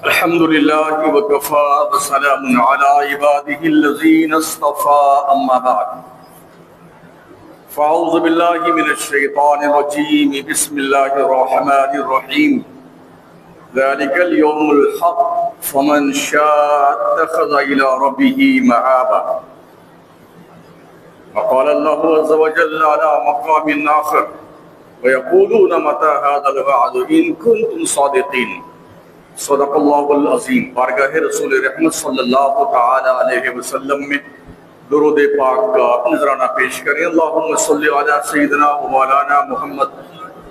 الحمد لله وكفى وسلام على عباده الذين اصطفى أما بعد فأعوذ بالله من الشيطان الرجيم بسم الله الرحمن الرحيم ذلك اليوم الحق فمن شاء اتخذ إلى ربه مآبا وقال الله عز وجل على مقام آخر ويقولون متى هذا الوعد إن كنتم صادقين صدق اللہ العظیم۔ بارگاہ رسول رحمت صلی اللہ تعالی علیہ وسلم میں درود پاک کا نذرانہ پیش کریں۔ اللہم صلی علی سیدنا و مولانا محمد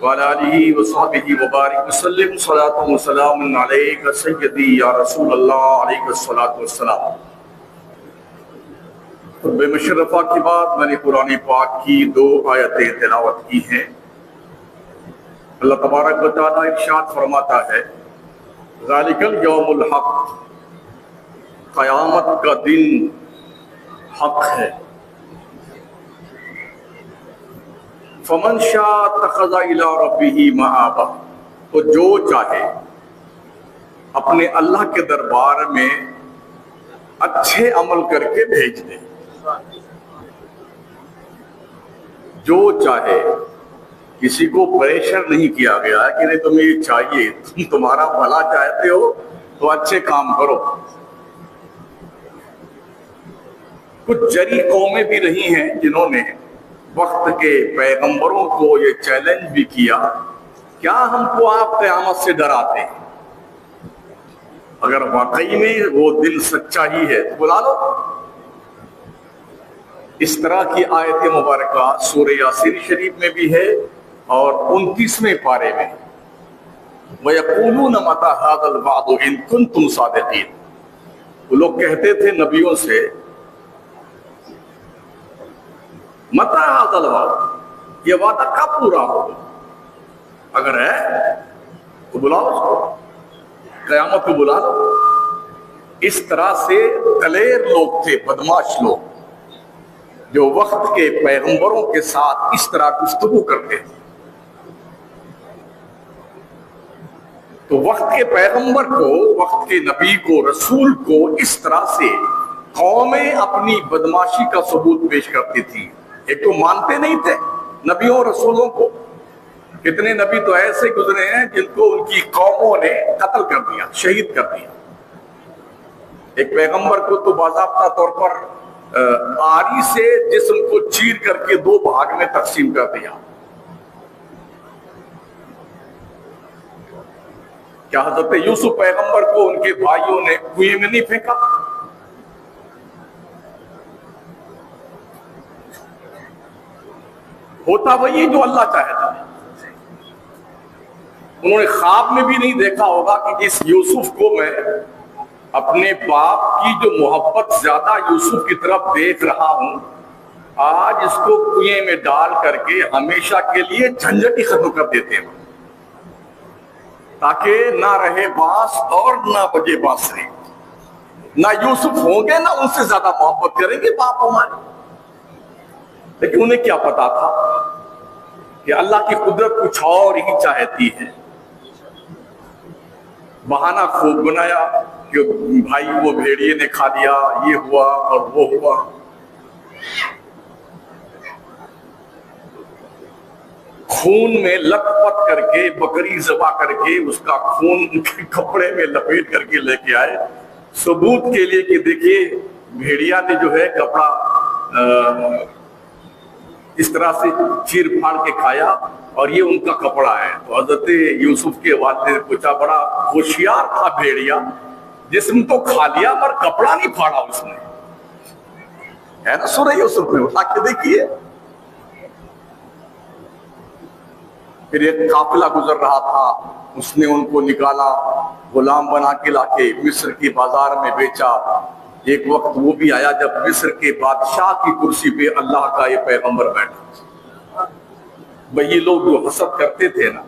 وعلی آلہ وصحبہ وبارک وسلم صلاۃ و سلام علیک سیدی یا رسول اللہ علیہ الصلوۃ والسلام۔ خطبہ مشرفہ کے بعد میں نے قرآن پاک کی 2 آیتیں تلاوت کی ہیں۔ اللہ تبارک و تعالی ارشاد فرماتا ہے ذالک الیوم الحق، قیامت کا دن حق ہے۔ فمن شاء اتخذ الی ربہ مآبا، تو جو چاہے اپنے اللہ کے دربار میں اچھے عمل کر کے بھیج دے۔ جو چاہے، کسی کو پریشر نہیں کیا گیا کہ نہیں تمہیں یہ چاہیے، تم تمہارا بھلا چاہتے ہو تو اچھے کام کرو۔ کچھ جری قومیں بھی رہی ہیں جنہوں نے وقت کے پیغمبروں کو یہ چیلنج بھی کیا، کیا ہم کو آپ قیامت سے ڈراتے ہیں؟ اگر واقعی میں وہ دل سچا ہی ہے تو بلا لو۔ اس طرح کی آیت مبارکہ سورہ یاسین شریف میں بھی ہے اور 29ویں پارے میں وَيَقُولُونَ مَتَى هَذَا الْوَعْدُ إِن كُنتُمْ صَادِقِينَ۔ وہ لوگ کہتے تھے نبیوں سے مَتَى هَذَا الْوَعْدُ، یہ وعدہ کب پورا ہوگا؟ اگر ہے تو بلاؤ اس کو، قیامت کو بلا لو۔ اس طرح سے دلیر لوگ تھے، بدماش لوگ، جو وقت کے پیغمبروں کے ساتھ اس طرح گفتگو کرتے تھے۔ تو وقت کے پیغمبر کو، وقت کے نبی کو، رسول کو اس طرح سے قومیں اپنی بدماشی کا ثبوت پیش کرتی تھی۔ ایک تو مانتے نہیں تھے نبیوں اور رسولوں کو، کتنے نبی تو ایسے گزرے ہیں جن کو ان کی قوموں نے قتل کر دیا، شہید کر دیا۔ ایک پیغمبر کو تو باضابطہ طور پر آری سے جسم کو چیر کر کے 2 بھاگ میں تقسیم کر دیا۔ کیا حضرت یوسف پیغمبر کو ان کے بھائیوں نے کنویں میں نہیں پھینکا؟ ہوتا وہی جو اللہ چاہتا ہے۔ انہوں نے خواب میں بھی نہیں دیکھا ہوگا کہ جس یوسف کو میں اپنے باپ کی جو محبت زیادہ یوسف کی طرف دیکھ رہا ہوں، آج اس کو کنویں میں ڈال کر کے ہمیشہ کے لیے جھنجھٹ ہی ختم کر دیتے ہیں، تاکہ نہ رہے بانس اور نہ بجے بانسری۔ نہ یوسف ہوں گے نہ ان سے زیادہ محبت کریں گے باپ ہمارے۔ لیکن انہیں کیا پتا تھا کہ اللہ کی قدرت کچھ اور ہی چاہتی ہے۔ بہانہ خوب بنایا کہ بھائی وہ بھیڑیے نے کھا لیا، یہ ہوا اور وہ ہوا۔ خون میں لت پت کر کے، بکری ذبح کر کے اس کا خون کپڑے میں لپیٹ کر کے لے کے آئے، ثبوت کے لیے کہ دیکھیے بھیڑیا نے جو ہے کپڑا اس طرح سے چیر پھاڑ کے کھایا اور یہ ان کا کپڑا ہے۔ تو حضرت یوسف کے والد نے پوچھا، بڑا ہوشیار تھا بھیڑیا، جسم تو کھا لیا پر کپڑا نہیں پھاڑا اس نے، ہے نا؟ سورہ یوسف میں اٹھا کے دیکھیے۔ پھر ایک قافلہ گزر رہا تھا، اس نے ان کو نکالا، غلام بنا کے لا کے مصر کی بازار میں بیچا۔ ایک وقت وہ بھی آیا جب مصر کے بادشاہ کی کرسی پہ اللہ کا یہ پیغمبر بیٹھا۔ وہی لوگ جو حسد کرتے تھے نا،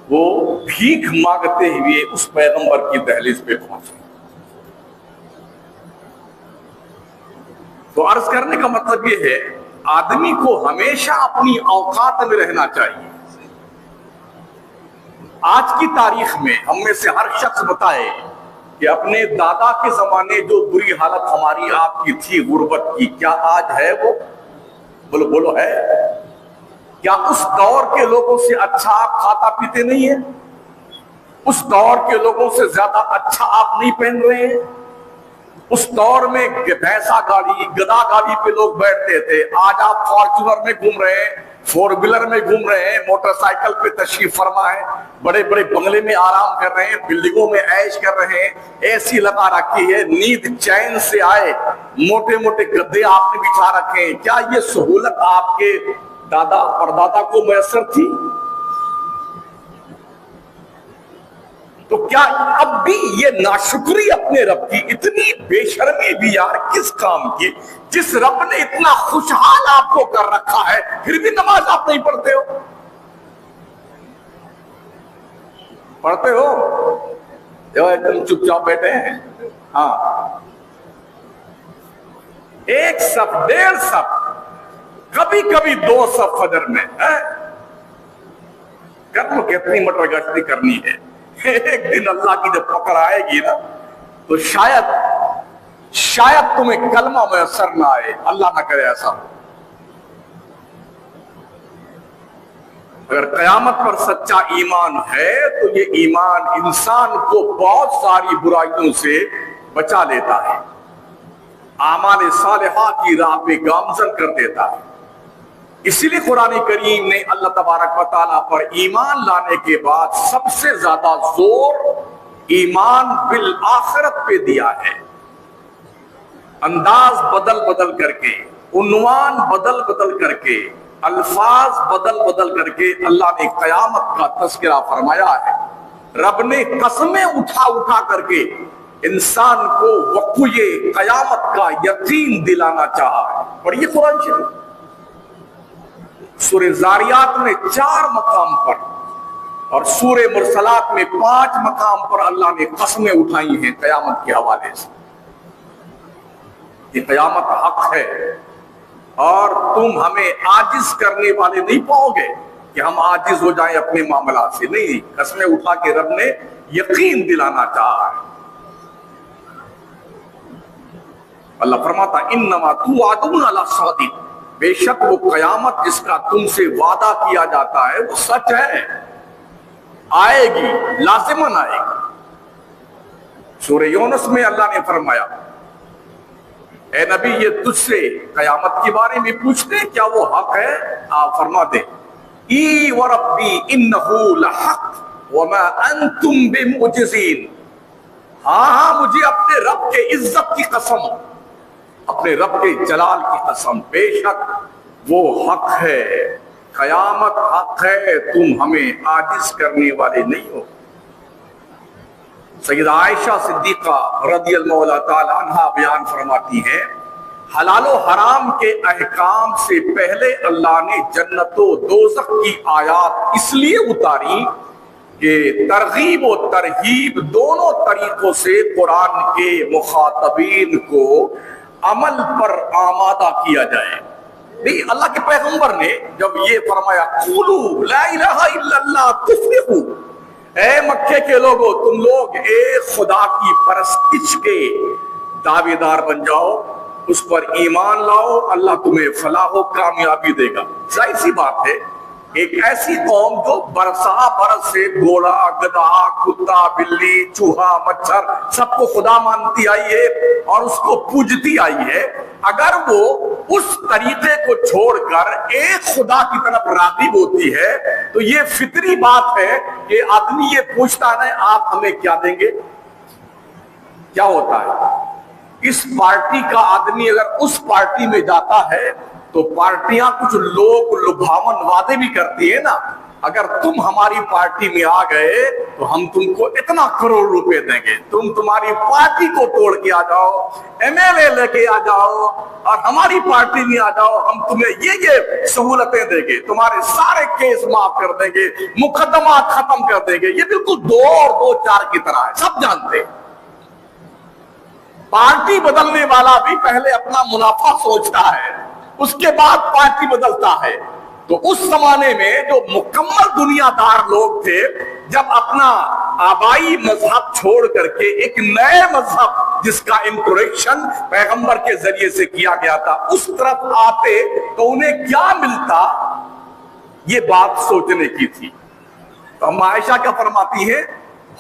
وہ بھیک مانگتے ہوئے اس پیغمبر کی دہلیز پہ پہنچے۔ تو عرض کرنے کا مطلب یہ ہے، آدمی کو ہمیشہ اپنی اوقات میں رہنا چاہیے۔ آج کی تاریخ میں ہم میں سے ہر شخص بتائے کہ اپنے دادا کے زمانے جو بری حالت ہماری آپ کی تھی غربت کی، کیا آج ہے وہ؟ بولو بولو ہے؟ کیا اس دور کے لوگوں سے اچھا آپ کھاتا پیتے نہیں ہیں؟ اس دور کے لوگوں سے زیادہ اچھا آپ نہیں پہن رہے ہیں؟ اس دور میں بھینسا گاڑی گدا گاڑی پہ لوگ بیٹھتے تھے، آج آپ فارچونر میں گھوم رہے ہیں، فور ویلر میں گھوم رہے ہیں، موٹر سائیکل پہ تشریف فرما ہے، بڑے بڑے بنگلے میں آرام کر رہے ہیں، بلڈنگوں میں عیش کر رہے ہیں، اے سی لگا رکھی ہے، نیند چین سے آئے، موٹے موٹے گدے آپ نے بچھا رکھے ہیں۔ کیا یہ سہولت آپ کے دادا پردادا کو میسر تھی؟ تو کیا اب بھی یہ ناشکری اپنے رب کی، اتنی بے شرمی بھی یار کس کام کی؟ جس رب نے اتنا خوشحال آپ کو کر رکھا ہے، پھر بھی نماز آپ نہیں پڑھتے ہو؟ پڑھتے ہو جو تم چپ چاپ بیٹھے ہیں؟ ہاں، ایک صف، 1.5 صف، کبھی کبھی 2 صف فجر میں کر لو، کتنی مٹر گشتی کرنی ہے۔ ایک دن اللہ کی جب پکڑ آئے گی نا تو شاید تمہیں کلمہ میسر نہ آئے، اللہ نہ کرے ایسا۔ اگر قیامت پر سچا ایمان ہے تو یہ ایمان انسان کو بہت ساری برائیوں سے بچا لیتا ہے، اعمال صالحہ کی راہ پہ گامزن کر دیتا ہے۔ اسی لیے قرآن کریم نے اللہ تبارک و تعالیٰ پر ایمان لانے کے بعد سب سے زیادہ زور ایمان بالآخرت پہ دیا ہے۔ انداز بدل بدل کر کے، عنوان بدل بدل کر کے، الفاظ بدل بدل کر کے اللہ نے قیامت کا تذکرہ فرمایا ہے۔ رب نے قسمیں اٹھا اٹھا کر کے انسان کو وقوع قیامت کا یقین دلانا چاہا ہے۔ پڑھیے قرآن شریف، سورہ زاریات میں 4 مقام پر اور سورہ مرسلات میں 5 مقام پر اللہ نے قسمیں اٹھائی ہیں قیامت کے حوالے سے۔ یہ قیامت حق ہے اور تم ہمیں عاجز کرنے والے نہیں پاؤ گے کہ ہم عاجز ہو جائیں اپنے معاملات سے، نہیں، قسمیں اٹھا کے رب نے یقین دلانا چاہا ہے۔ اللہ فرماتا انما توعدون لصادق، بے شک وہ قیامت جس کا تم سے وعدہ کیا جاتا ہے وہ سچ ہے، آئے گی، لازماً آئے گی۔ سورہ یونس میں اللہ نے فرمایا اے نبی یہ تجھ سے قیامت کے بارے میں پوچھتے ہیں، کیا وہ حق ہے؟ آپ فرما دیں ای وربی انہ لحق وما انتم بمعجزین، ہاں مجھے اپنے رب کے عزت کی قسم، اپنے رب کے جلال کی قسم، بے شک وہ حق ہے، قیامت حق ہے، تم ہمیں عاجز کرنے والے نہیں ہو۔ سیدہ عائشہ صدیقہ رضی اللہ تعالی عنہا بیان فرماتی ہیں حلال و حرام کے احکام سے پہلے اللہ نے جنت و دوزخ کی آیات اس لیے اتاری کہ ترغیب و ترہیب دونوں طریقوں سے قرآن کے مخاطبین کو عمل پر آمادہ کیا جائے۔ نہیں، اللہ کے پیغمبر نے جب یہ فرمایا قولوا لا الہ الا اللہ تفلحوا، اے مکے کے لوگوں تم لوگ ایک خدا کی پرستش کے دعوے دار بن جاؤ، اس پر ایمان لاؤ، اللہ تمہیں فلاح و کامیابی دے گا۔ ظاہر سی بات ہے ایک ایسی قوم جو برسا برس سے گھوڑا گدھا کتا بلی چوہا مچھر سب کو خدا مانتی آئی ہے اور اس کو پوجتی آئی ہے، اگر وہ اس طریقے کو چھوڑ کر ایک خدا کی طرف راغب ہوتی ہے تو یہ فطری بات ہے کہ آدمی یہ پوچھتا ہے آپ ہمیں کیا دیں گے؟ کیا ہوتا ہے اس پارٹی کا آدمی اگر اس پارٹی میں جاتا ہے تو پارٹیاں کچھ لوگ لبھاون وعدے بھی کرتی ہے نا، اگر تم ہماری پارٹی میں آ گئے تو ہم تم کو اتنا کروڑ روپے دیں گے، تم تمہاری پارٹی کو توڑ کے آ جاؤ، ایم ایل اے لے کے آ جاؤ اور ہماری پارٹی میں آ جاؤ، ہم تمہیں یہ سہولتیں دیں گے، تمہارے سارے کیس معاف کر دیں گے، مقدمات ختم کر دیں گے۔ یہ بالکل 2 اور 2 4 کی طرح ہے، سب جانتے ہیں۔ پارٹی بدلنے والا بھی پہلے اپنا منافع سوچتا ہے، اس کے بعد پارٹی بدلتا ہے۔ تو اس زمانے میں جو مکمل دنیا دار لوگ تھے جب اپنا آبائی مذہب چھوڑ کر کے ایک نئے مذہب جس کا انٹروڈکشن پیغمبر کے ذریعے سے کیا گیا تھا اس طرف آتے تو انہیں کیا ملتا، یہ بات سوچنے کی تھی۔ تو ہم عائشہ کیا فرماتی ہے،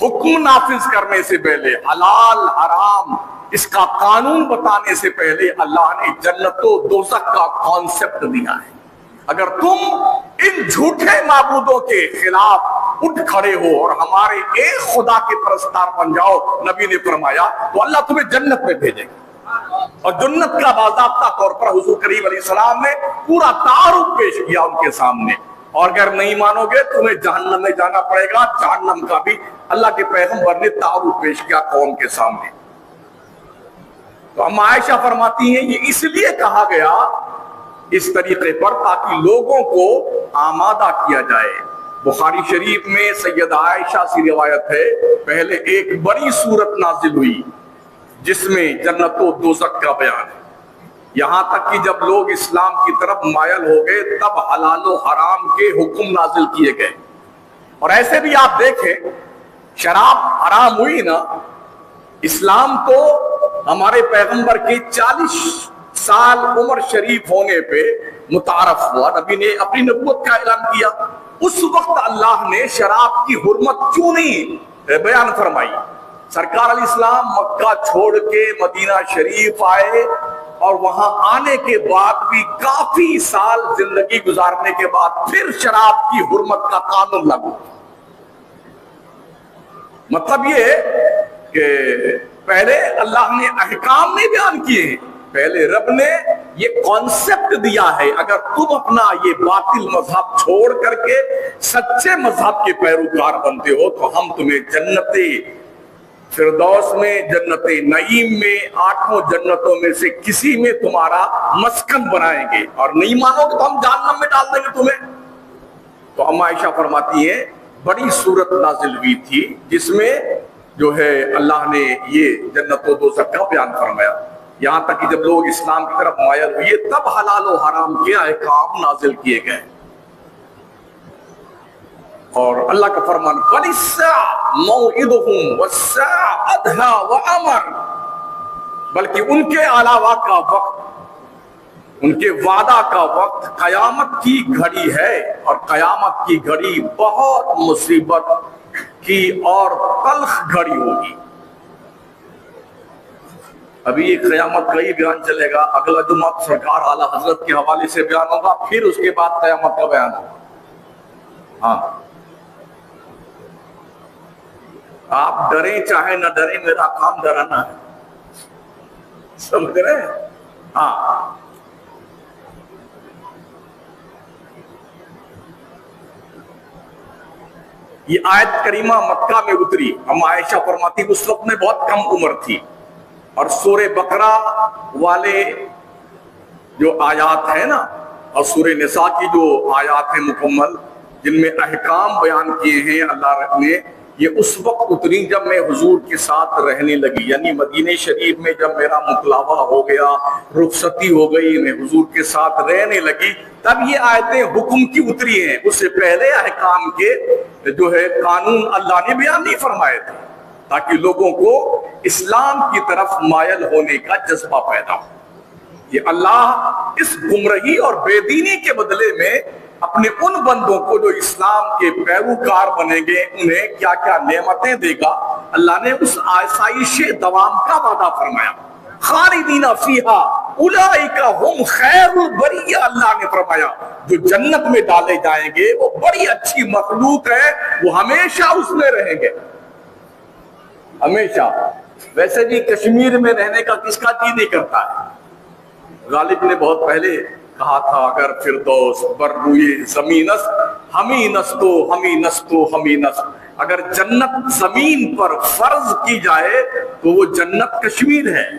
حکم نافذ کرنے سے پہلے، حلال حرام اس کا قانون بتانے سے پہلے اللہ نے جنت و دوزخ کا کانسیپٹ دیا ہے۔ اگر تم ان جھوٹے معبودوں کے خلاف اٹھ کھڑے ہو اور ہمارے ایک خدا کے پرستار بن جاؤ، نبی نے فرمایا، تو اللہ تمہیں جنت میں بھیجے گا۔ اور جنت کا باضابطہ طور پر حضور کریم علیہ السلام نے پورا تعارف پیش کیا ان کے سامنے، اور اگر نہیں مانو گے تمہیں جہنم میں جانا پڑے گا۔ جہنم کا بھی اللہ کے پیغمبر نے تعارف پیش کیا قوم کے سامنے۔ تو ہم عائشہ فرماتی ہیں یہ اس لیے کہا گیا اس طریقے پر تاکہ لوگوں کو آمادہ کیا جائے۔ بخاری شریف میں سیدہ عائشہ سے روایت ہے، پہلے ایک بڑی سورت نازل ہوئی جس میں جنت و دوزخ کا بیان ہے، یہاں تک کہ جب لوگ اسلام کی طرف مائل ہو گئے تب حلال و حرام کے حکم نازل کیے گئے۔ اور ایسے بھی آپ دیکھیں، شراب حرام ہوئی نا، اسلام تو ہمارے پیغمبر کی 40 سال عمر شریف ہونے پہ متعارف ہوا، نبی نے اپنی نبوت کا اعلان کیا۔ اس وقت اللہ نے شراب کی حرمت کیوں نہیں بیان فرمائی؟ سرکار علیہ السلام مکہ چھوڑ کے مدینہ شریف آئے، اور وہاں آنے کے بعد بھی کافی سال زندگی گزارنے کے بعد پھر شراب کی حرمت کا قانون لاگو۔ مطلب یہ کہ پہلے اللہ نے احکام نہیں بیان کیے ہیں، پہلے رب نے یہ کانسیپٹ دیا ہے، اگر تم اپنا یہ باطل مذہب چھوڑ کر کے سچے مذہب کے پیروکار بنتے ہو تو ہم تمہیں جنت فردوس میں، جنت نعیم میں، 8 جنتوں میں سے کسی میں تمہارا مسکن بنائیں گے، اور نہیں مانو گے تو ہم جہنم میں ڈال دیں گے تمہیں۔ تو ہم عائشہ فرماتی ہیں بڑی سورت نازل ہوئی تھی جس میں جو ہے اللہ نے یہ جنت و دوزخ کا بیان فرمایا، یہاں تک کہ جب لوگ اسلام کی طرف مائل ہوئے تب حلال و حرام کے احکام نازل کیے گئے۔ اور اللہ کا فرمان فَلِلسَّاعَةِ مَوْعِدُهُمْ وَالسَّاعَةُ أَدْهَىٰ وَأَمَرُ، بلکہ ان کے علاوہ کا وقت، ان کے وعدہ کا وقت قیامت کی گھڑی ہے، اور قیامت کی گھڑی بہت مصیبت کی اور تلخ گھڑی ہوگی۔ ابھی یہ قیامت کا ہی بیان چلے گا، اگلا جمعہ سرکار اعلیٰ حضرت کے حوالے سے بیان ہوگا، پھر اس کے بعد قیامت کا بیان ہوگا۔ ہاں، آپ ڈریں چاہے نہ ڈریں، میرا کام ڈرانا ہے، سمجھ رہے ہیں؟ ہاں، یہ آیت کریمہ مکہ میں اتری، ہم عائشہ فرماتی اس وقت میں بہت کم عمر تھی، اور سورہ بقرہ والے جو آیات ہیں نا، اور سورہ نساء کی جو آیات ہیں مکمل جن میں احکام بیان کیے ہیں اللہ نے، یہ اس وقت اتری جب میں حضور کے ساتھ رہنے لگی، یعنی مدینہ شریف میں جب میرا مقلاوہ ہو گیا، رخصتی ہو گئی، میں حضور کے ساتھ رہنے لگی، تب یہ آیتیں حکم کی اتری ہیں۔ اس سے پہلے احکام کے جو ہے قانون اللہ نے بیان نہیں فرمائے تھے، تاکہ لوگوں کو اسلام کی طرف مائل ہونے کا جذبہ پیدا ہو۔ یہ اللہ اس گمراہی اور بے دینی کے بدلے میں اپنے ان بندوں کو جو اسلام کے پیروکار بنیں گے انہیں کیا کیا نعمتیں دے گا، اللہ نے اس آسائش دوام کا وعدہ فرمایا۔ خالدین فیہا اولئک ہم خیر البریہ، اللہ نے فرمایا جو جنت میں ڈالے جائیں گے وہ بڑی اچھی مخلوق ہے، وہ ہمیشہ اس میں رہیں گے، ہمیشہ۔ ویسے بھی کشمیر میں رہنے کا کس کا جی نہیں کرتا ہے؟ غالب نے بہت پہلے کہا تھا اگر فردوس بر روئے زمین است ہمیں نستو ہمیں نستو ہمیں نست، اگر جنت زمین پر فرض کی جائے تو وہ جنت کشمیر ہے۔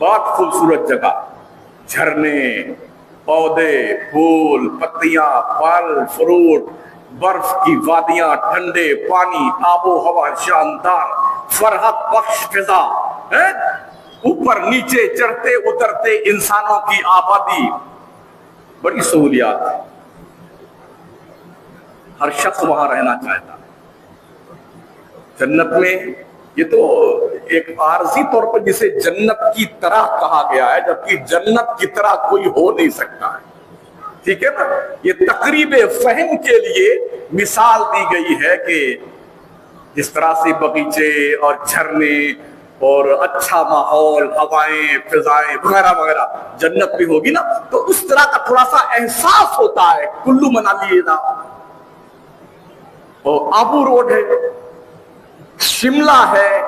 بہت خوبصورت جگہ، جھرنے، پودے، پھول، پتیاں، پھل، فروٹ، برف کی وادیاں، ٹھنڈے پانی، آب و ہوا شاندار، فرحت بخش فضا، اوپر نیچے چڑھتے اترتے انسانوں کی آبادی، بڑی سہولیات ہے، ہر شخص وہاں رہنا چاہتا ہے۔ جنت میں یہ تو ایک عارضی طور پر جسے جنت کی طرح کہا گیا ہے، جبکہ جنت کی طرح کوئی ہو نہیں سکتا ہے، ٹھیک ہے نا؟ یہ تقریب فہم کے لیے مثال دی گئی ہے کہ جس طرح سے باغیچے اور جھرنے اور اچھا ماحول، ہوائیں، فضائیں وغیرہ وغیرہ جنت بھی ہوگی نا، تو اس طرح کا تھوڑا سا احساس ہوتا ہے۔ کلو منالی نا، اور آبو روڈ ہے، شملہ ہے،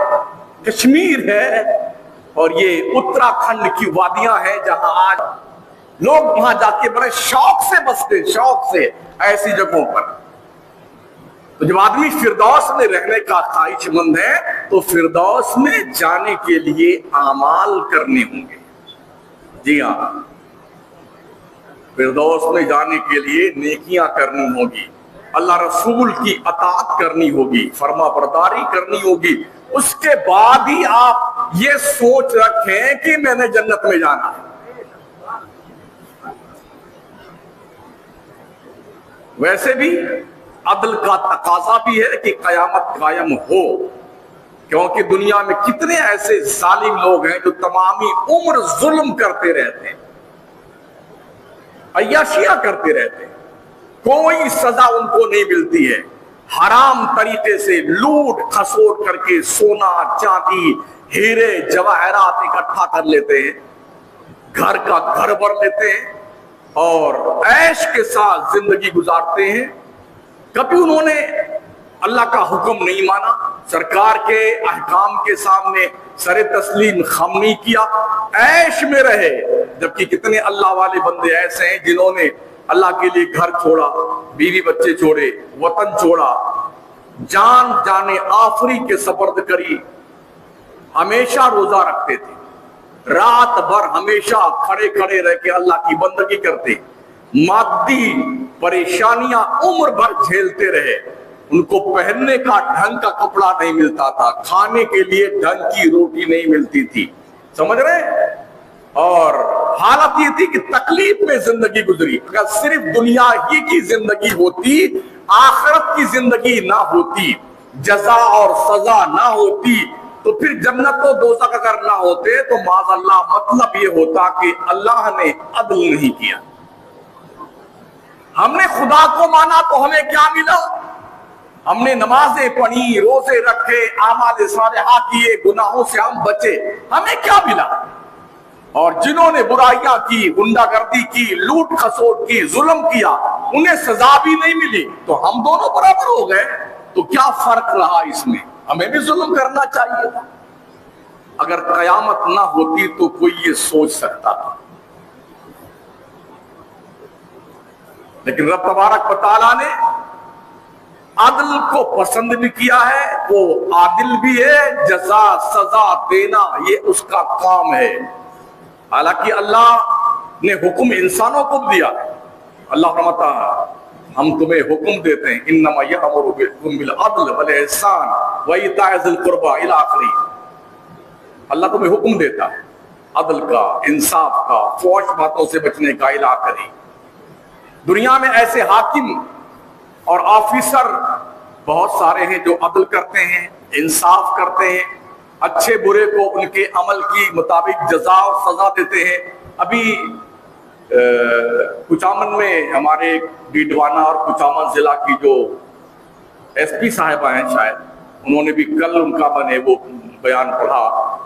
کشمیر ہے، اور یہ اتراکھنڈ کی وادیاں ہیں جہاں آج لوگ وہاں جا کے بڑے شوق سے بستے، شوق سے ایسی جگہوں پر۔ تو جب آدمی فردوس میں رہنے کا خواہش مند ہے تو فردوس میں جانے کے لیے اعمال کرنے ہوں گے۔ جی ہاں، فردوس میں جانے کے لیے نیکیاں کرنی ہوگی، اللہ رسول کی اطاعت کرنی ہوگی، فرما برداری کرنی ہوگی۔ اس کے بعد ہی آپ یہ سوچ رکھیں کہ میں نے جنت میں جانا ہے۔ ویسے بھی عدل کا تقاضا بھی ہے کہ قیامت قائم ہو، کیونکہ دنیا میں کتنے ایسے ظالم لوگ ہیں جو تمامی عمر ظلم کرتے رہتے ہیں، عیاشیاں کرتے رہتے ہیں، کوئی سزا ان کو نہیں ملتی ہے، حرام طریقے سے لوٹ کھسوٹ کر کے سونا چاندی ہیرے جواہرات اکٹھا کر لیتے ہیں، گھر کا گھر بھر لیتے ہیں اور عیش کے ساتھ زندگی گزارتے ہیں۔ کبھی انہوں نے اللہ کا حکم نہیں مانا، سرکار کے احکام کے سامنے سر تسلیم خم نہیں کیا، عیش میں رہے۔ جبکہ کتنے اللہ والے بندے ایسے ہیں جنہوں نے اللہ کے لیے گھر چھوڑا، بیوی بچے چھوڑے، وطن چھوڑا، جان جانے آفری کے سپرد کری، ہمیشہ روزہ رکھتے تھے، رات بھر ہمیشہ کھڑے کھڑے رہ کے اللہ کی بندگی کرتے، مادی پریشانیاں عمر بھر جھیلتے رہے، ان کو پہننے کا ڈھنگ کا کپڑا نہیں ملتا تھا، کھانے کے لیے ڈھنگ کی روٹی نہیں ملتی تھی، سمجھ رہے؟ اور حالت یہ تھی کہ تکلیف میں زندگی گزری۔ اگر صرف دنیا ہی کی زندگی ہوتی، آخرت کی زندگی نہ ہوتی، جزا اور سزا نہ ہوتی، تو پھر جنت و دوزخ اگر نہ ہوتے تو معاذ اللہ مطلب یہ ہوتا کہ اللہ نے عدل نہیں کیا۔ ہم نے خدا کو مانا تو ہمیں کیا ملا؟ ہم نے نمازیں پڑھی، روزے رکھے، اعمال صالحہ کیے، گناہوں سے ہم بچے، ہمیں کیا ملا؟ اور جنہوں نے برائیاں کی، غنڈہ گردی کی، لوٹ کھسوٹ کی، ظلم کیا، انہیں سزا بھی نہیں ملی، تو ہم دونوں برابر ہو گئے۔ تو کیا فرق رہا اس میں؟ ہمیں بھی ظلم کرنا چاہیے تھا۔ اگر قیامت نہ ہوتی تو کوئی یہ سوچ سکتا تھا، لیکن رب تبارک و تعالیٰ نے عدل کو پسند بھی کیا ہے، وہ عادل بھی ہے، جزا سزا دینا یہ اس کا کام ہے۔ حالانکہ اللہ نے حکم انسانوں کو دیا، اللہ فرماتا ہم تمہیں حکم دیتے ہیں انما یأمر بکم بالعدل والاحسان وایتاء ذی القربى الی آخری۔ اللہ تمہیں حکم دیتا ہے عدل کا، انصاف کا، فحش باتوں سے بچنے کا، الی آخری۔ دنیا میں ایسے حاکم اور آفیسر بہت سارے ہیں جو عدل کرتے ہیں، انصاف کرتے ہیں، اچھے برے کو ان کے عمل کی مطابق جزا اور سزا دیتے ہیں۔ ابھی کچامن میں ہمارے ڈیڈوانا اور کچامن ضلع کی جو ایس پی صاحبہ ہیں، شاید انہوں نے بھی کل ان کا میں نے وہ بیان پڑھا،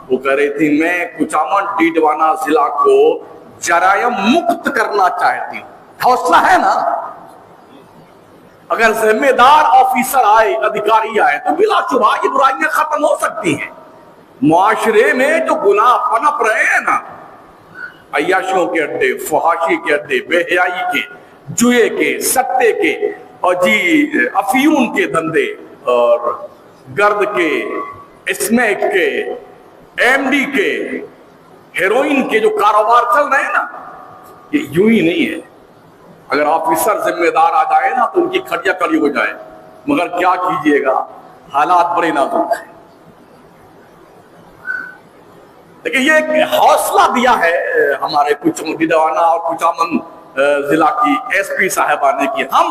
وہ کہہ رہی تھی میں کچامن ڈیڈوانا ضلع کو جرائم مکت کرنا چاہتی ہوں۔ حوصلہ ہے نا؟ اگر ذمہ دار آفیسر آئے، ادھیکاری آئے تو بلا شبہ یہ برائیاں ختم ہو سکتی ہیں۔ معاشرے میں جو گناہ پنپ رہے ہیں نا، عیاشیوں کے اڈے، فحاشی کے اڈے، بے حیائی کے، جوئے کے، سٹے کے، اور جی افیون کے دھندے، اور گرد کے، اسمیک کے، ایم ڈی کے، ہیروئن کے جو کاروبار چل رہے ہیں نا، یہ یوں ہی نہیں ہے۔ اگر آفیسر ذمہ دار آ جائے نا تو ان کی کھڑیاں کڑی ہو جائے، مگر کیا کیجئے گا، حالات بڑے نازک ہیں۔ لیکن یہ ایک حوصلہ دیا ہے ہمارے کچھ ڈیڈوانا اور کچامن ضلع کی ایس پی صاحبہ نے کہ ہم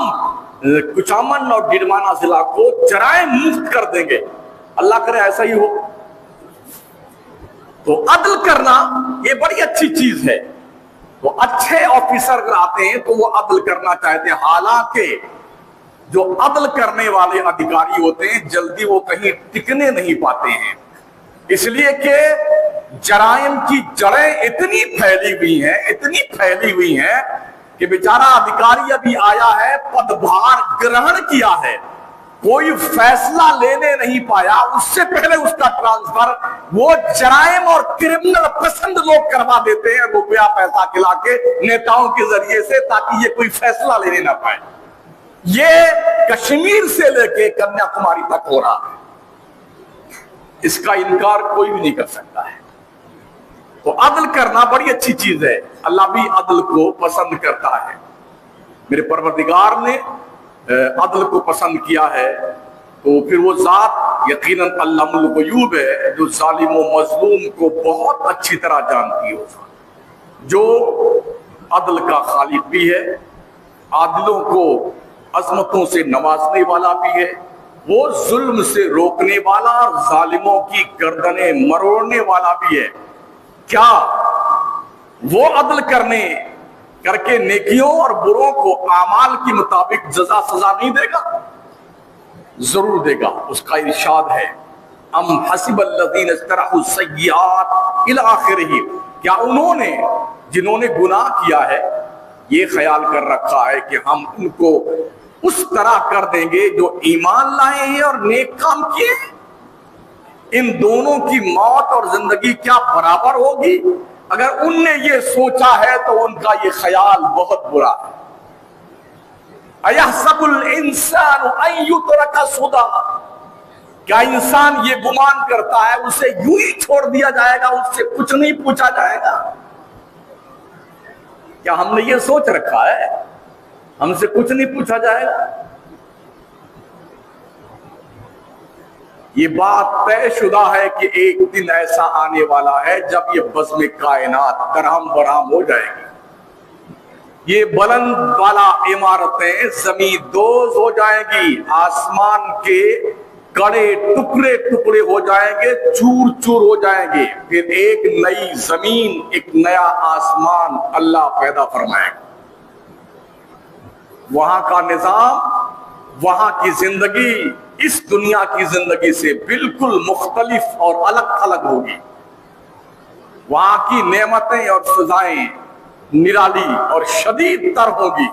کچامن اور ڈیڈوانا ضلع کو جرائم مکت کر دیں گے۔ اللہ کرے ایسا ہی ہو. تو عدل کرنا یہ بڑی اچھی چیز ہے. تو اچھے آفیسر اگر آتے ہیں تو وہ عدل کرنا چاہتے ہیں. حالانکہ جو عدل کرنے والے ادھیکاری ہوتے ہیں جلدی وہ کہیں ٹکنے نہیں پاتے ہیں، اس لیے کہ جرائم کی جڑیں اتنی پھیلی ہوئی ہیں کہ بیچارہ ادھیکاری ابھی آیا ہے، پدبھار گرہن کیا ہے، کوئی فیصلہ لینے نہیں پایا، اس سے پہلے اس کا ٹرانسفر وہ جرائم اور کرمنل پسند لوگ کروا دیتے ہیں روپیہ پیسہ کھلا کے نیتاؤں کے ذریعے سے، تاکہ یہ کوئی فیصلہ لینے نہ پائے. یہ کشمیر سے لے کے کنیا کماری تک ہو رہا ہے، اس کا انکار کوئی بھی نہیں کر سکتا ہے. تو عدل کرنا بڑی اچھی چیز ہے، اللہ بھی عدل کو پسند کرتا ہے. میرے پروردگار نے عدل کو پسند کیا ہے، تو پھر وہ ذات یقیناً علام الغیوب ہے جو ظالم و مظلوم کو بہت اچھی طرح جانتی ہو، جو عدل کا خالق بھی ہے، عادلوں کو عظمتوں سے نوازنے والا بھی ہے، وہ ظلم سے روکنے والا اور ظالموں کی گردنیں مروڑنے والا بھی ہے. کیا وہ عدل کر کے نیکیوں اور بروں کو اعمال کی مطابق جزا سزا نہیں دے گا؟ ضرور دے گا. اس کا ارشاد ہے ام حسب الذین اجترحوا السیئات الی آخرہ، کیا انہوں نے جنہوں نے گناہ کیا ہے یہ خیال کر رکھا ہے کہ ہم ان کو اس طرح کر دیں گے جو ایمان لائے ہیں اور نیک کام کیے؟ ان دونوں کی موت اور زندگی کیا برابر ہوگی؟ اگر ان نے یہ سوچا ہے تو ان کا یہ خیال بہت برا ہے. اَيَحْسَبُ الْإِنسَانُ أَن يُتْرَكَ سُدًى، کیا انسان یہ گمان کرتا ہے اسے یوں ہی چھوڑ دیا جائے گا، اس سے کچھ نہیں پوچھا جائے گا؟ کیا ہم نے یہ سوچ رکھا ہے ہم سے کچھ نہیں پوچھا جائے گا؟ یہ بات طے شدہ ہے کہ ایک دن ایسا آنے والا ہے جب یہ بزم کائنات درہم برہم ہو جائے گی. یہ بلند والا عمارتیں زمین دوز ہو جائیں گی، آسمان کے کڑے ٹکڑے ٹکڑے ہو جائیں گے، چور چور ہو جائیں گے. پھر ایک نئی زمین، ایک نیا آسمان اللہ پیدا فرمائے گا. وہاں کا نظام، وہاں کی زندگی اس دنیا کی زندگی سے بالکل مختلف اور الگ الگ ہوگی. وہاں کی نعمتیں اور فضائیں نرالی اور شدید تر ہوگی.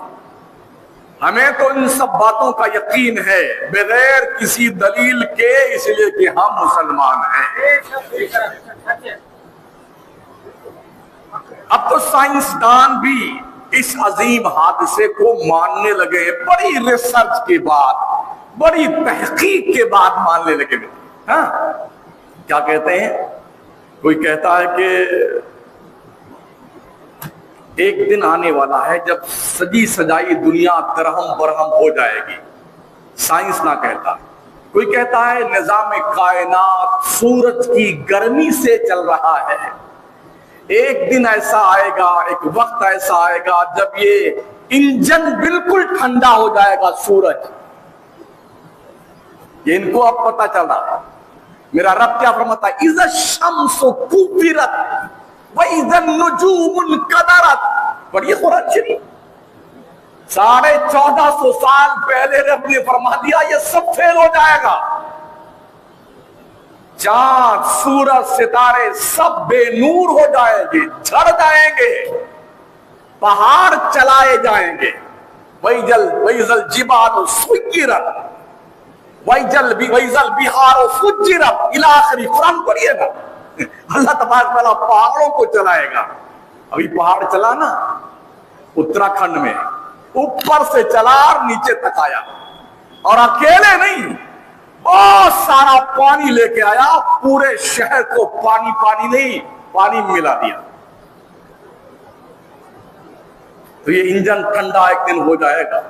ہمیں تو ان سب باتوں کا یقین ہے بغیر کسی دلیل کے، اس لیے کہ ہم مسلمان ہیں. اب تو سائنسدان بھی اس عظیم حادثے کو ماننے لگے، بڑی ریسرچ کے بعد، بڑی تحقیق کے بعد ماننے لگے. ہاں کیا کہتے ہیں؟ کوئی کہتا ہے کہ ایک دن آنے والا ہے جب سجی سجائی دنیا درہم برہم ہو جائے گی. سائنس نہ کہتا. کوئی کہتا ہے نظام کائنات سورج کی گرمی سے چل رہا ہے. ایک دن ایسا آئے گا، ایک وقت ایسا آئے گا جب یہ انجن بالکل ٹھنڈا ہو جائے گا. سورج، یہ ان کو اب پتہ چل رہا ہے. میرا رب کیا فرماتا ہے؟ اذا الشمس كورت واذا النجوم انكدرت. پڑھیے قرآن شریف. 1450 سال پہلے رب نے فرما دیا یہ سب فیل ہو جائے گا. چاند، سورج، ستارے سب بے نور ہو جائیں گے، جھڑ جائیں گے، پہاڑ چلائے جائیں گے. وَإِذَا الْجِبَالُ سُيِّرَتْ وَإِذَا الْبِحَارُ فُجِّرَتْ اِلَى آخِرِ. قرآن پڑھیے گا. اللہ تبارک و تعالیٰ پہاڑوں کو چلائے گا. ابھی پہاڑ چلا نا اتراکھنڈ میں، اوپر سے چلا اور نیچے تک آیا، اور اکیلے نہیں، بہت سارا پانی لے کے آیا، پورے شہر کو پانی نہیں، پانی ملا دیا. تو یہ انجن ٹھنڈا ایک دن ہو جائے گا.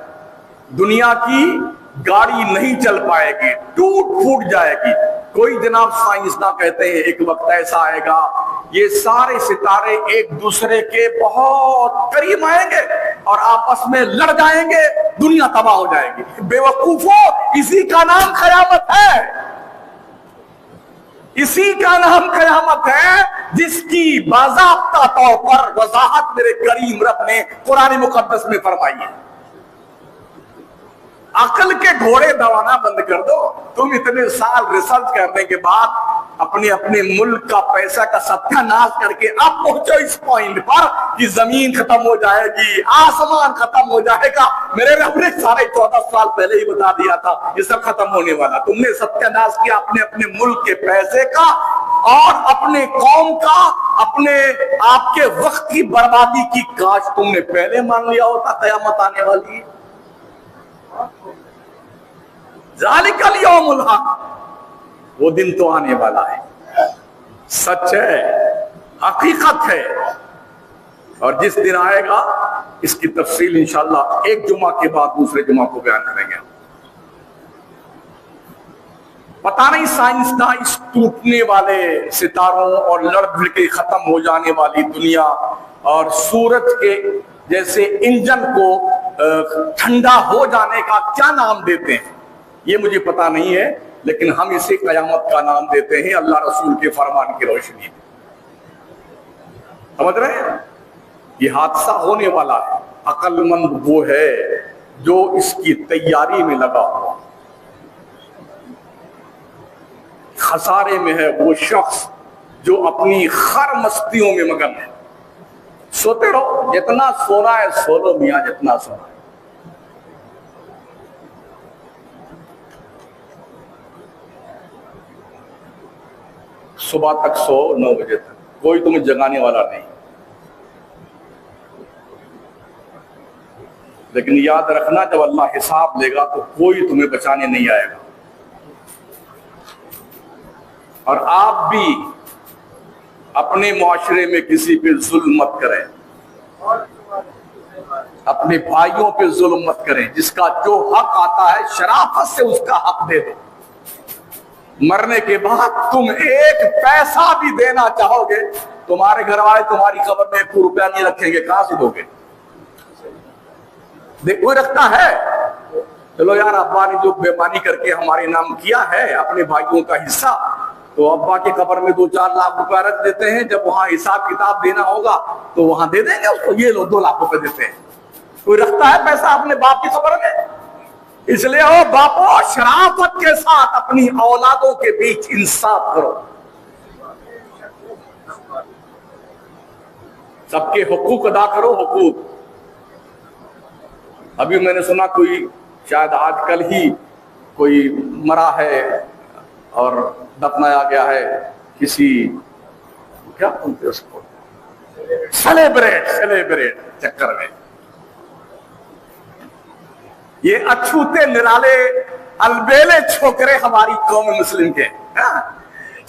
دنیا کی گاڑی نہیں چل پائے گی، ٹوٹ پھوٹ جائے گی. کوئی جناب سائنسداں کہتے ہیں ایک وقت ایسا آئے گا یہ سارے ستارے ایک دوسرے کے بہت قریب آئیں گے اور آپس میں لڑ جائیں گے، دنیا تباہ ہو جائے گی. بے وقوفو، اسی کا نام قیامت ہے. اسی کا نام قیامت ہے، جس کی باضابطہ طور پر وضاحت میرے کریم رب نے قرآن مقدس میں فرمائی ہے۔ عقل کے گھوڑے دوڑانا بند کر دو۔ تم اتنے سال ریسرچ کرنے کے بعد اپنے ملک کا پیسہ کا ستیہ ناش کر کے اب پہنچو اس پوائنٹ پر کہ زمین ختم ہو جائے گی، آسمان ختم ہو جائے گا۔ میرے رب نے 14.5 سال پہلے ہی بتا دیا تھا یہ سب ختم ہونے والا۔ تم نے ستیہ ناش کیا اپنے ملک کے پیسے کا اور اپنے قوم کا، اپنے آپ کے وقت کی بربادی کی۔ کاش تم نے پہلے مان لیا ہوتا قیامت آنے والی ہے۔ ذالک الیوم الحق، وہ دن تو آنے والا ہے، سچ ہے، حقیقت ہے، اور جس دن آئے گا اس کی تفصیل انشاءاللہ ایک جمعہ کے بعد دوسرے جمعہ کو بیان کریں گے۔ پتہ نہیں سائنسداں اس ٹوٹنے والے ستاروں اور لڑ بھڑ کے ختم ہو جانے والی دنیا اور سورج کے جیسے انجن کو ٹھنڈا ہو جانے کا کیا نام دیتے ہیں، یہ مجھے پتا نہیں ہے، لیکن ہم اسے قیامت کا نام دیتے ہیں اللہ رسول کے فرمان کی روشنی میں۔ سمجھ رہے ہیں؟ یہ حادثہ ہونے والا ہے، عقل مند وہ ہے جو اس کی تیاری میں لگا ہوا، خسارے میں ہے وہ شخص جو اپنی خر مستیوں میں مگن ہے۔ سوتے رہو، جتنا سونا ہے سو لو میاں، جتنا سونا ہے۔ صبح تک سو، 9 بجے تک، کوئی تمہیں جگانے والا نہیں، لیکن یاد رکھنا جب اللہ حساب لے گا تو کوئی تمہیں بچانے نہیں آئے گا۔ اور آپ بھی اپنے معاشرے میں کسی پہ ظلم مت کریں، اپنے بھائیوں پہ ظلم مت کریں، جس کا جو حق آتا ہے شرافت سے اس کا حق دے دو۔ مرنے کے بعد تم ایک پیسہ بھی دینا چاہو گے، تمہارے گھر والے تمہاری قبر میں 1 روپیہ نہیں رکھیں گے، کہاں سے دو گے؟ کوئی رکھتا ہے؟ چلو یار، ابا نے جو بےمانی کر کے ہمارے نام کیا ہے اپنے بھائیوں کا حصہ، تو ابا کے قبر میں 2-4 لاکھ روپیہ رکھ دیتے ہیں، جب وہاں حساب کتاب دینا ہوگا تو وہاں دے دیں گے اس کو، یہ لو 2 لاکھ روپے دیتے ہیں۔ کوئی رکھتا ہے پیسہ اپنے باپ کی قبر میں؟ اس لیے او باپو، شرافت کے ساتھ اپنی اولادوں کے بیچ انصاف کرو، سب کے حقوق ادا کرو۔ حقوق ابھی میں نے سنا کوئی شاید آج کل ہی کوئی مرا ہے اور دفنایا گیا ہے کسی، کیا بولتے اس کو، سیلیبریٹ چکر میں۔ یہ اچھوتے نرالے البیلے چھوکرے ہماری قوم مسلم کے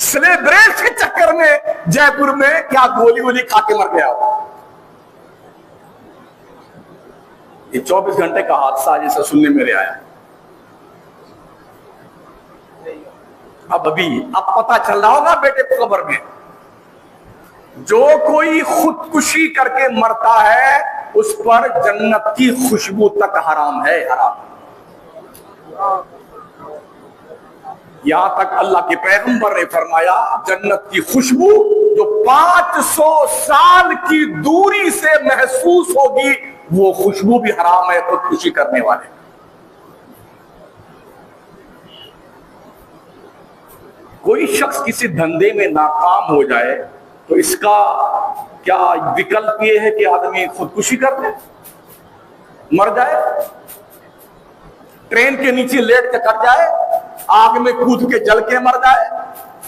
سیلیبریٹ کے چکر میں جے پور میں کیا گولی کھا کے مر گیا ہو۔ یہ 24 گھنٹے کا حادثہ جیسے سننے میرے آیا، اب پتہ چل رہا ہوگا بیٹے کو قبر میں۔ جو کوئی خودکشی کر کے مرتا ہے اس پر جنت کی خوشبو تک حرام ہے، حرام۔ یہاں تک اللہ کے پیغمبر نے فرمایا جنت کی خوشبو جو 500 سال کی دوری سے محسوس ہوگی وہ خوشبو بھی حرام ہے خودکشی کرنے والے۔ کوئی شخص کسی دھندے میں ناکام ہو جائے تو اس کا کیا وکلپ یہ ہے کہ آدمی خودکشی کر لے، مر جائے، ٹرین کے نیچے لیٹ کے کر جائے، آگ میں کود کے جل کے مر جائے،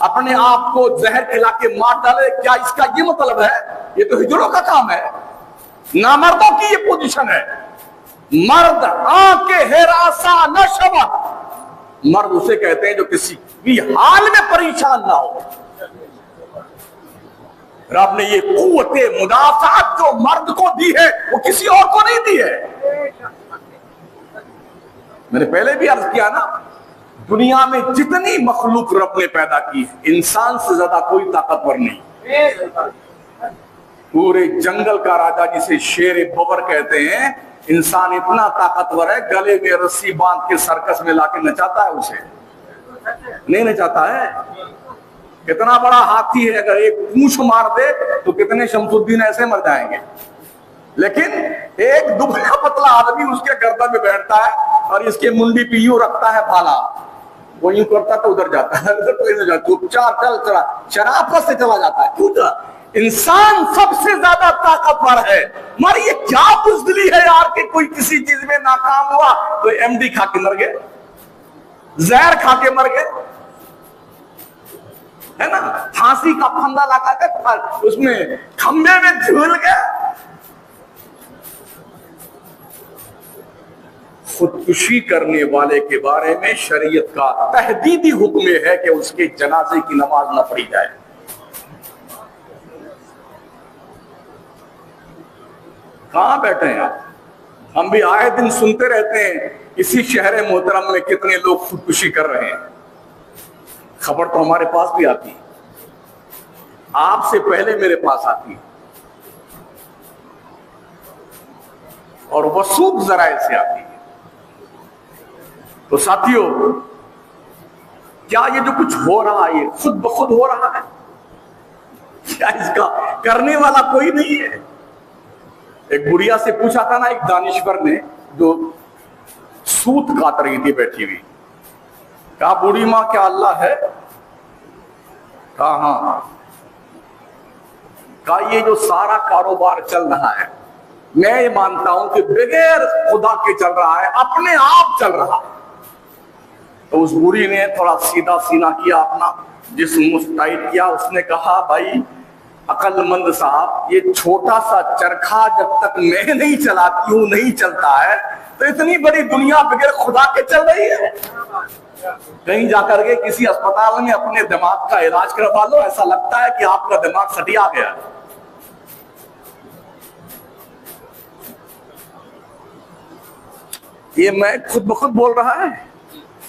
اپنے آپ کو زہر کھلا کے مار ڈالے؟ کیا اس کا یہ مطلب ہے؟ یہ تو ہجڑوں کا کام ہے، نامردوں کی یہ پوزیشن ہے۔ مرد آنکھ ہراساں نہ شبہ، مرد اسے کہتے ہیں جو کسی بھی حال میں پریشان نہ ہو۔ رب نے یہ قوت مدافعت جو مرد کو دی ہے وہ کسی اور کو نہیں دی ہے۔ میں نے پہلے بھی عرض کیا نا، دنیا میں جتنی مخلوق رب نے پیدا کی انسان سے زیادہ کوئی طاقتور نہیں۔ پورے جنگل کا راجا جسے شیر ببر کہتے ہیں، انسان اتنا طاقتور ہے گلے میں رسی باندھ کے سرکس میں لا کے نچاتا ہے، اسے نہیں نچاتا ہے۔ کتنا بڑا ہاتھی ہے، اگر ایک پونچھ مار دے تو کتنے شمس الدین ایسے مر جائیں گے، لیکن ایک دبلا پتلا آدمی اس کے گردن میں بیٹھتا ہے اور اس کے منڈی پہ یوں رکھتا ہے بھالا، وہ یوں کرتا تو ادھر جاتا ہے، چپ چاپ چل چلا شرافت سے چلا جاتا ہے. کیوں؟ انسان سب سے زیادہ طاقتور ہے، مگر یہ کیا بزدلی ہے یار کہ کوئی کسی چیز میں ناکام ہوا تو ایم ڈی کھا کے مر گئے، زہر کھا کے مر گئے، ہے نا، پھانسی کا پھندا لگا کر اس میں کھمبے میں جھول گئے. خودکشی کرنے والے کے بارے میں شریعت کا تحدیدی حکم ہے کہ اس کے جنازے کی نماز نہ پڑھی جائے. کہاں بیٹھے ہیں آپ؟ ہم بھی آئے دن سنتے رہتے ہیں اسی شہر محترم میں کتنے لوگ خودکشی کر رہے ہیں. خبر تو ہمارے پاس بھی آتی، آپ سے پہلے میرے پاس آتی اور وثوق ذرائع سے آتی ہے. تو ساتھیو، کیا یہ جو کچھ ہو رہا ہے یہ خود بخود ہو رہا ہے؟ کیا اس کا کرنے والا کوئی نہیں ہے؟ ایک بڑھیا سے پوچھا تھا نا ایک دانشور نے جو سوت کاٹ رہی تھی بیٹھی ہوئی، کہا بوڑھی ماں کیا اللہ ہے؟ کہا ہاں. کہا یہ جو سارا کاروبار چل رہا ہے میں یہ مانتا ہوں کہ بغیر خدا کے چل رہا ہے، اپنے آپ چل رہا ہے. تو اس بوڑھی نے تھوڑا سیدھا سینہ کیا، اپنا جسم مستعد کیا، اس نے کہا بھائی عقل مند صاحب، یہ چھوٹا سا چرخا جب تک میں نہیں چلاتی ہوں نہیں چلتا ہے، تو اتنی بڑی دنیا بغیر خدا کے چل رہی ہے. کہیں جا کر کے کسی اسپتال میں اپنے دماغ کا علاج کروا لو، ایسا لگتا ہے کہ آپ کا دماغ سٹیا گیا. یہ میں خود بخود بول رہا ہے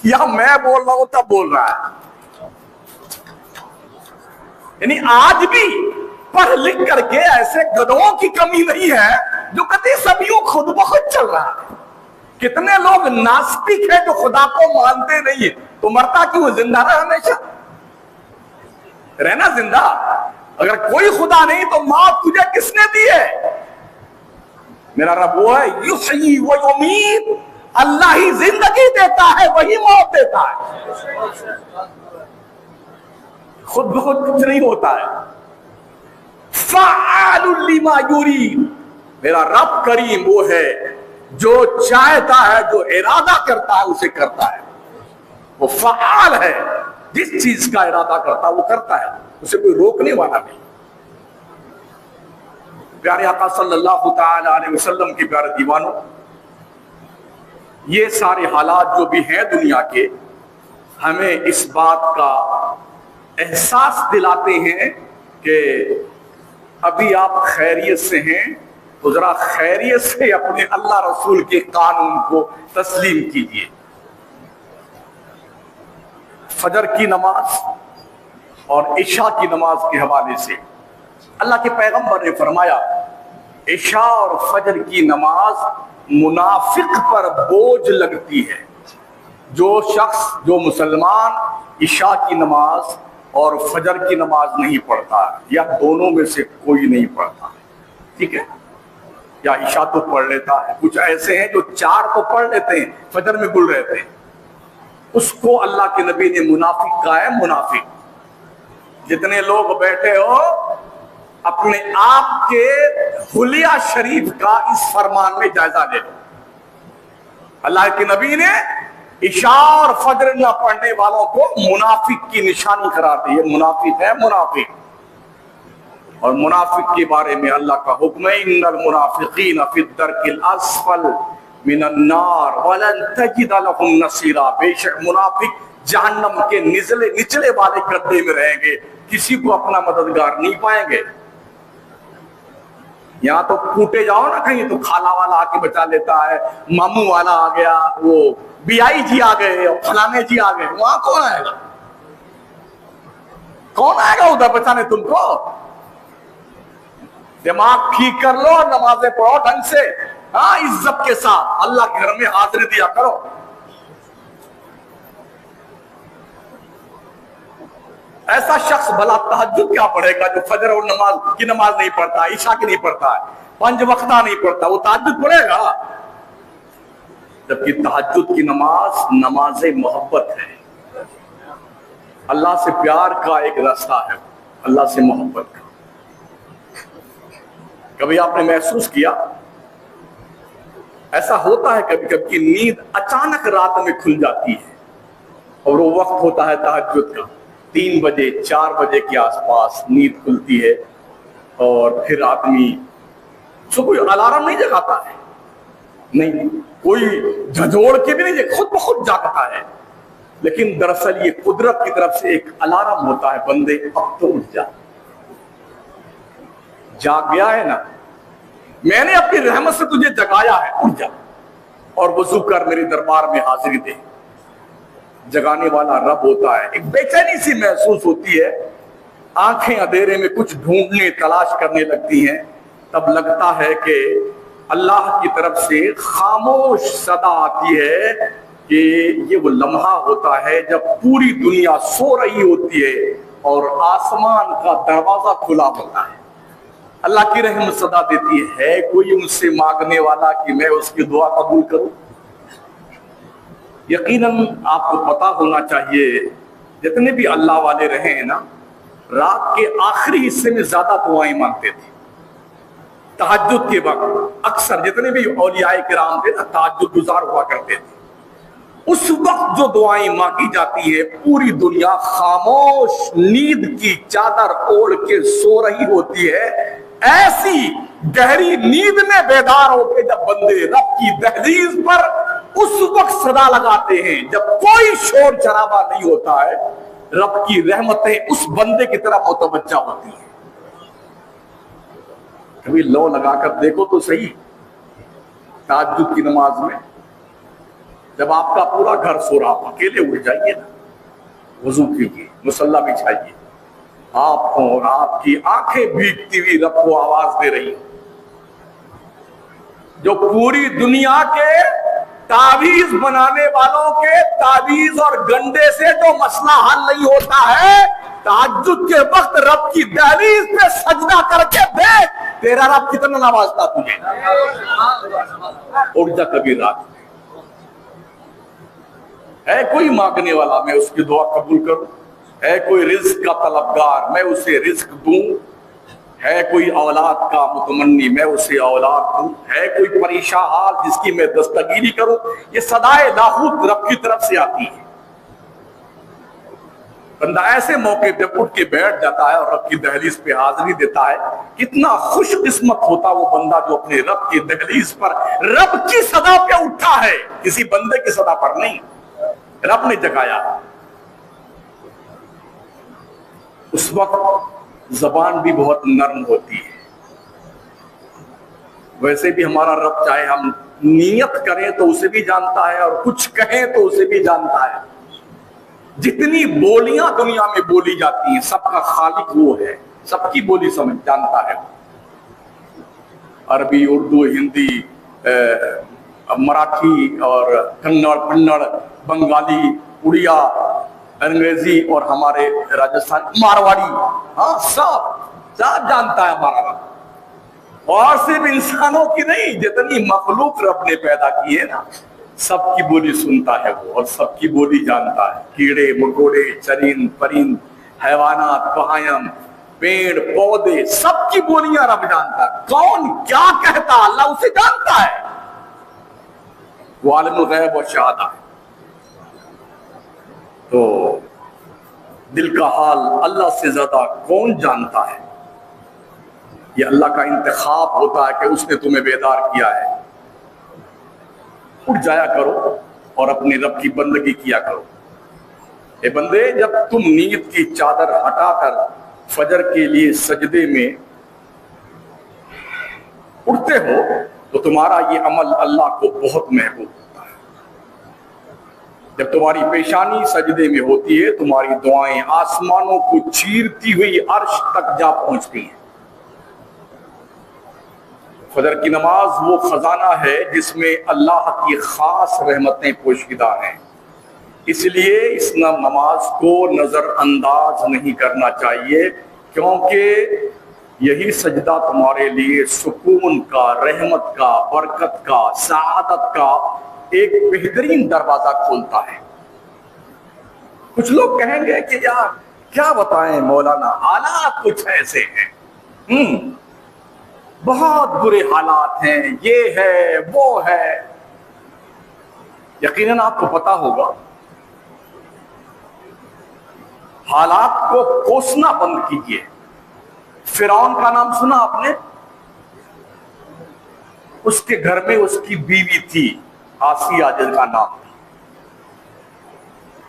یا میں بول رہا ہوں تب بول رہا ہے؟ یعنی آج بھی پڑھ لکھ کر کے ایسے گدھوں کی کمی نہیں ہے جو کہتے سب یوں خود بخود چل رہا ہے. کتنے لوگ ناستک ہیں جو خدا کو مانتے نہیں ہیں، تو مرتا کیوں؟ زندہ رہا، ہمیشہ رہنا زندہ. اگر کوئی خدا نہیں تو موت تجھے کس نے دی ہے؟ میرا رب وہ ہے یحیی و یمیت، اللہ ہی زندگی دیتا ہے وہی موت دیتا ہے. خود بخود کچھ نہیں ہوتا ہے. فعال لما یرید، میرا رب کریم وہ ہے جو چاہتا ہے، جو ارادہ کرتا ہے اسے کرتا ہے. وہ فعال ہے، جس چیز کا ارادہ کرتا ہے وہ کرتا ہے، اسے کوئی روکنے والا نہیں. پیارے آقا صلی اللہ تعالی علیہ وسلم کے پیارے دیوانوں، یہ سارے حالات جو بھی ہیں دنیا کے ہمیں اس بات کا احساس دلاتے ہیں کہ ابھی آپ خیریت سے ہیں تو ذرا خیریت سے اپنے اللہ رسول کے قانون کو تسلیم کیجیے. فجر کی نماز اور عشاء کی نماز کے حوالے سے اللہ کے پیغمبر نے فرمایا عشاء اور فجر کی نماز منافق پر بوجھ لگتی ہے. جو شخص، جو مسلمان عشاء کی نماز اور فجر کی نماز نہیں پڑھتا یا دونوں میں سے کوئی نہیں پڑھتا، ٹھیک ہے، یا عشاء تو پڑھ لیتا ہے، کچھ ایسے ہیں جو 4 تو پڑھ لیتے ہیں فجر میں گل رہتے ہیں، اس کو اللہ کے نبی نے منافق کہا ہے. منافق. جتنے لوگ بیٹھے ہو اپنے آپ کے حلیہ شریف کا اس فرمان میں جائزہ لے لو. اللہ کے نبی نے عشاء اور فجر نہ پڑھنے والوں کو منافق کی نشانی قرار دی. یہ منافق ہے، منافق. اور منافق کے بارے میں اللہ کا حکم ہے ان المنافقین فی الدرک الاسفل من النار ولن تجد لهم نصیرا. بے شک منافق جہنم کے نچلے والے گدھے میں رہیں گے، کسی کو اپنا مددگار نہیں پائیں گے. یہاں تو پھوٹے جاؤ نا کہیں تو کھالا والا آ کے بچا لیتا ہے، ماموں والا آ گیا، وہ بی آئی جی آ گئے اور فلانے جی آ گئے. وہاں کون آئے گا؟ کون آئے گا ادھر بچانے تم کو؟ دماغ ٹھیک کر لو اور نمازیں پڑھو ڈھنگ سے، ہاں عزت کے ساتھ اللہ کے گھر میں حاضری دیا کرو. ایسا شخص بھلا تہجد کیا پڑھے گا جو فجر اور نماز نہیں پڑھتا، عشاء کی نہیں پڑھتا ہے، 5 وقتہ نہیں پڑھتا، وہ تہجد پڑھے گا؟ جبکہ تہجد کی نماز محبت ہے، اللہ سے پیار کا ایک راستہ ہے، اللہ سے محبت کا۔ کبھی آپ نے محسوس کیا، ایسا ہوتا ہے کبھی کبھی کہ نیند اچانک رات میں کھل جاتی ہے، اور وہ وقت ہوتا ہے تہجد کا، 3 بجے 4 بجے کے آس پاس نیند کھلتی ہے، اور پھر آدمی سو کوئی الارم نہیں جگاتا ہے، نہیں کوئی جھنجھوڑ کے بھی نہیں، خود بخود جاگتا ہے، لیکن دراصل یہ قدرت کی طرف سے ایک الارم ہوتا ہے، بندے اب تو اٹھ جا، جاگ گیا ہے نا، میں نے اپنی رحمت سے تجھے جگایا ہے، اٹھ جا اور وضو کر میرے دربار میں حاضری دے۔ جگانے والا رب ہوتا ہے۔ ایک بے چینی سی محسوس ہوتی ہے، آنکھیں اندھیرے میں کچھ ڈھونڈنے تلاش کرنے لگتی ہیں، تب لگتا ہے کہ اللہ کی طرف سے خاموش صدا آتی ہے کہ یہ وہ لمحہ ہوتا ہے جب پوری دنیا سو رہی ہوتی ہے اور آسمان کا دروازہ کھلا ہوتا ہے۔ اللہ کی رحمت صدا دیتی ہے کوئی مجھ سے مانگنے والا کہ میں اس کی دعا قبول کروں؟ یقیناً آپ کو پتا ہونا چاہیے، جتنے بھی اللہ والے رہے ہیں نا، رات کے آخری حصے میں زیادہ دعائیں مانگتے تھے۔ تہجد کے وقت اکثر جتنے بھی اولیاء کرام تھے نا، تہجد گزار ہوا کرتے تھے۔ اس وقت جو دعائیں مانگی جاتی ہے، پوری دنیا خاموش نیند کی چادر اوڑھ کے سو رہی ہوتی ہے، ایسی گہری نیند میں بیدار ہو کے جب بندے رب کی دہلیز پر اس وقت صدا لگاتے ہیں جب کوئی شور شرابہ نہیں ہوتا ہے، رب کی رحمتیں اس بندے کی طرف متوجہ ہوتی ہیں۔ کبھی لو لگا کر دیکھو تو صحیح، تہجد کی نماز میں جب آپ کا پورا گھر سو رہا ہو، اکیلے اٹھ جائیے نا، وضو کیجیے، مصلی بچھائیے، آپ کو اور آپ کی آنکھیں بھیگتی ہوئی رب کو آواز دے رہی، جو پوری دنیا کے تعویذ بنانے والوں کے تعویذ اور گنڈے سے جو مسئلہ حل نہیں ہوتا ہے، تہجد کے وقت رب کی دہلیز پہ سجدہ کر کے دیکھ تیرا رب کتنا نوازتا تجھے۔ اٹھ جا کبھی رات میں، ہے کوئی مانگنے والا میں اس کی دعا قبول کروں، ہے کوئی رزق کا طلبگار میں اسے رزق دوں، ہے کوئی اولاد کا متمنی میں اسے اولاد دوں، ہے کوئی پریشان حال جس کی میں دستگیری کروں۔ یہ صدائے لاہوت رب کی طرف سے آتی ہے۔ بندہ ایسے موقع پہ اٹھ کے بیٹھ جاتا ہے اور رب کی دہلیز پہ حاضری دیتا ہے، کتنا خوش قسمت ہوتا وہ بندہ جو اپنے رب کی دہلیز پر رب کی صدا پہ اٹھا ہے، کسی بندے کی صدا پر نہیں، رب نے جگایا۔ اس وقت زبان بھی بہت نرم ہوتی ہے، ویسے بھی ہمارا رب چاہے ہم نیت کریں تو اسے بھی جانتا ہے اور کچھ کہیں تو اسے بھی جانتا ہے۔ جتنی بولیاں دنیا میں بولی جاتی ہیں سب کا خالق وہ ہے، سب کی بولی سمجھ جانتا ہے، عربی، اردو، ہندی، مراٹھی اور کنڑ، بنگالی، اڑیا، انگریزی اور ہمارے راجستھان مارواڑی، ہاں سب جانتا ہے ہمارا رب۔ اور صرف انسانوں کی نہیں، جتنی مخلوق رب نے پیدا کی ہے نا، سب کی بولی سنتا ہے وہ اور سب کی بولی جانتا ہے۔ کیڑے مکوڑے، چرند پرند، حیوانات، بہائم، پیڑ پودے، سب کی بولیاں رب جانتا ہے۔ کون کیا کہتا اللہ اسے جانتا ہے، وہ عالم الغیب و شہادہ ہے۔ تو دل کا حال اللہ سے زیادہ کون جانتا ہے؟ یہ اللہ کا انتخاب ہوتا ہے کہ اس نے تمہیں بیدار کیا ہے۔ اٹھ جایا کرو اور اپنے رب کی بندگی کیا کرو۔ اے بندے، جب تم نیت کی چادر ہٹا کر فجر کے لیے سجدے میں اٹھتے ہو تو تمہارا یہ عمل اللہ کو بہت محبوب ہوتا ہے۔ جب تمہاری پیشانی سجدے میں ہوتی ہے، تمہاری دعائیں آسمانوں کو چیرتی ہوئی عرش تک جا پہنچتی ہیں۔ فجر کی نماز وہ خزانہ ہے جس میں اللہ کی خاص رحمتیں پوشیدہ ہیں۔ اس لیے اس نماز کو نظر انداز نہیں کرنا چاہیے، کیونکہ یہی سجدہ تمہارے لیے سکون کا، رحمت کا، برکت کا، سعادت کا ایک بہترین دروازہ کھولتا ہے۔ کچھ لوگ کہیں گے کہ یار کیا بتائیں مولانا، حالات کچھ ایسے ہیں، بہت برے حالات ہیں، یہ ہے وہ ہے۔ یقیناً آپ کو پتا ہوگا، حالات کو کوسنا بند کیجیے۔ فرعون کا نام سنا آپ نے؟ اس کے گھر میں اس کی بیوی تھی آسیہ جن کا نام تھا۔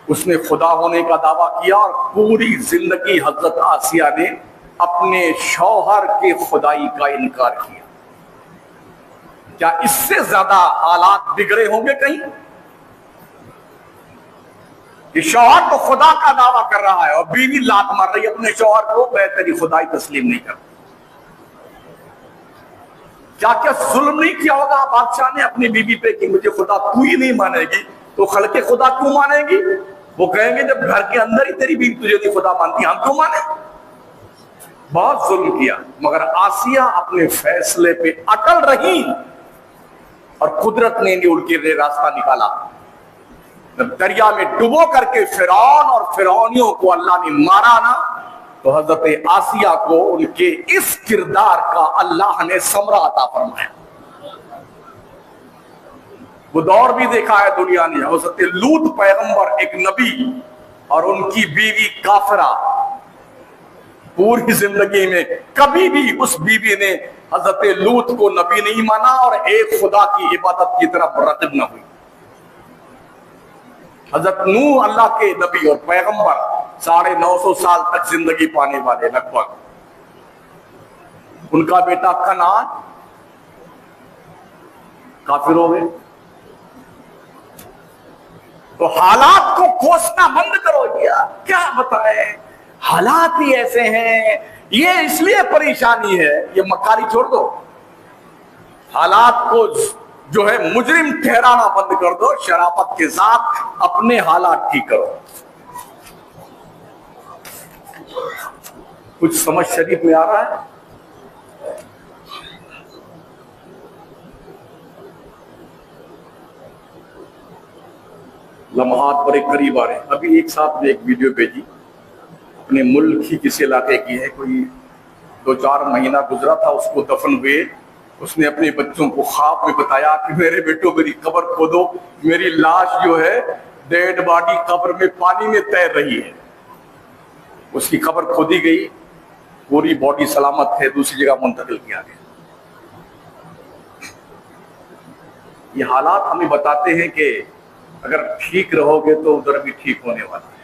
اس نے خدا ہونے کا دعویٰ کیا اور پوری زندگی حضرت آسیہ نے اپنے شوہر کے خدائی کا انکار کیا۔ کیا اس سے زیادہ حالات بگڑے ہوں گے کہیں؟ کہ شوہر تو خدا کا دعویٰ کر رہا ہے اور بیوی لات مار رہی ہے اپنے شوہر کو، میں تیری خدائی تسلیم نہیں کرتا۔ کیا کیا ظلم نہیں کیا ہوگا بادشاہ نے اپنی بیوی پہ کہ مجھے خدا تو ہی نہیں مانے گی تو خلق خدا کیوں مانے گی؟ وہ کہیں گے جب گھر کے اندر ہی تیری بیوی تجھے نہیں خدا مانتی، ہم کیوں مانے؟ بہت ظلم کیا، مگر آسیہ اپنے فیصلے پہ اٹل رہی اور قدرت نے ان کے لیے راستہ نکالا۔ جب دریا میں ڈبو کر کے فرعون اور فرعونیوں کو اللہ نے مارا نا، تو حضرت آسیہ کو ان کے اس کردار کا اللہ نے ثمرہ عطا فرمایا۔ وہ دور بھی دیکھا ہے دنیا نے، حضرت لوط پیغمبر ایک نبی اور ان کی بیوی کافرہ، پوری زندگی میں کبھی بھی اس بیوی نے حضرت لوط کو نبی نہیں مانا اور ایک خدا کی عبادت کی طرف راغب نہ ہوئی۔ حضرت نوح اللہ کے نبی اور پیغمبر 950 سال تک زندگی پانے والے، لگ بھگ ان کا بیٹا کنعان کافر ہو گئے۔ تو حالات کو کوسنا بند کرو، کیا بتائیں حالات ہی ایسے ہیں، یہ اس لیے پریشانی ہے، یہ مکاری چھوڑ دو، حالات کو جو ہے مجرم ٹھہرانا بند کر دو، شرافت کے ساتھ اپنے حالات ٹھیک کرو۔ کچھ سمجھ شریف میں آ رہا ہے؟ لمحات بڑے قریب آ رہے ہیں۔ ابھی ایک ساتھ نے ایک ویڈیو بھیجی، اپنے ملک ہی کسی علاقے کی ہے، کوئی 2-4 مہینہ گزرا تھا، اس کو دفن ہوئے، اس نے اپنے بچوں کو خواب میں بتایا کہ میرے بیٹوں میری قبر کھودو، میری لاش جو ہے ڈیڈ باڈی قبر میں پانی میں تیر رہی ہے۔ اس کی قبر کھودی گئی، پوری باڈی سلامت ہے، دوسری جگہ منتقل کیا گیا۔ یہ حالات ہمیں بتاتے ہیں کہ اگر ٹھیک رہو گے تو ادھر بھی ٹھیک ہونے والا ہے۔